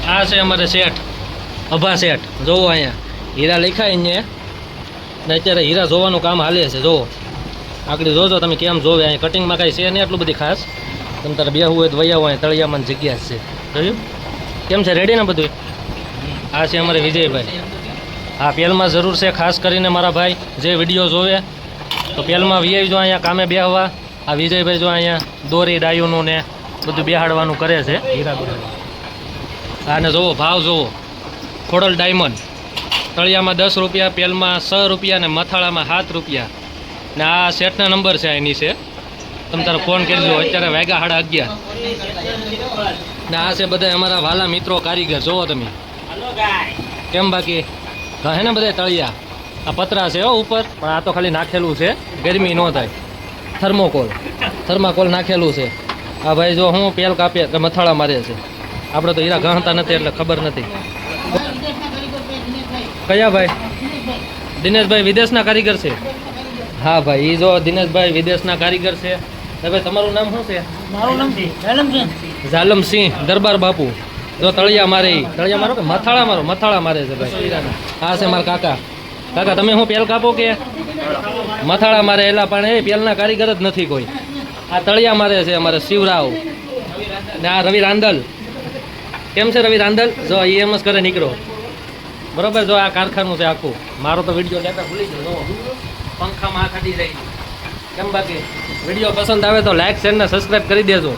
આ છે અમારે શેઠ અભા શેઠ, જોવો અહીંયા હીરા લખાય અહીંયા ને અત્યારે હીરા જોવાનું કામ હાલે છે. જોવો આગળ જોજો તમે કેમ જોવે. અહીંયા કટિંગમાં કાંઈ છે નહીં એટલું બધી ખાસ. તમે તારે બેહવું હોય તો વૈયા હોય, તળિયામાં જગ્યા છે. જોયું કેમ છે? રેડી ને બધું? આ છે અમારે વિજયભાઈ. હા, પેલમાં જરૂર છે ખાસ કરીને મારા ભાઈ જે વિડીયો જોવે તો પેલમાં વીઆઈ જો અહીંયા કામે બેહવા. આ વિજયભાઈ જો અહીંયા દોરી ડાયુનું ને બધું બેહાડવાનું કરે છે. આને જોવો ભાવ જોવો. ખોડલ ડાયમંડ તળિયામાં 10 રૂપિયા, પેલમાં 6 રૂપિયા ને મથાળામાં 7 રૂપિયા. ને આ સેટના નંબર છે એની છે. તમે તારો ફોન કરજો. અત્યારે વાગ્યા 11:30. ને આ છે બધા અમારા વાલા મિત્રો કારીગર. જોવો તમે કેમ બાકી હે ને બધા તળિયા. આ પતરા છે ઉપર, પણ આ તો ખાલી નાખેલું છે ગરમી ન થાય. થર્માકોલ નાખેલું છે. આ ભાઈ જો હું પેલ કાપે કે મથાળા મારે છે. આપણે તો હીરા ગણતા નથી એટલે ખબર નથી. કયા ભાઈ? દિનેશભાઈ વિદેશના કારીગર છે. હા ભાઈ, એ જો દિનેશભાઈ વિદેશના કારીગર છે. ભાઈ તમારું નામ શું છે? મારું નામ ઝાલમસિંહ. ઝાલમસિંહ દરબાર બાપુ. જો તળિયા મારે, તળિયા મારો કે મથાળા મારો? મથાળા મારે છે ભાઈ. આ છે મારા કાકા. કાકા તમે હું પેલ કાપો કે મથાળા મારે? એલા પણ એ પેલના કારીગર જ નથી કોઈ. આ તળિયા મારે છે અમારે શિવરાવ. ને આ રવિ રાંદલ. કેમ છે રવિ રાંદલ? જો એ એમ જ કરે નીકળો. બરોબર. જો આ કારખાનું છે આખું. મારો તો વિડીયો લેતા ભૂલી ગયો. પંખામાં આ ખાટી જાય. કેમ બાકી વિડીયો પસંદ આવે તો લાઈક શેર ને સબસ્ક્રાઈબ કરી દેજો.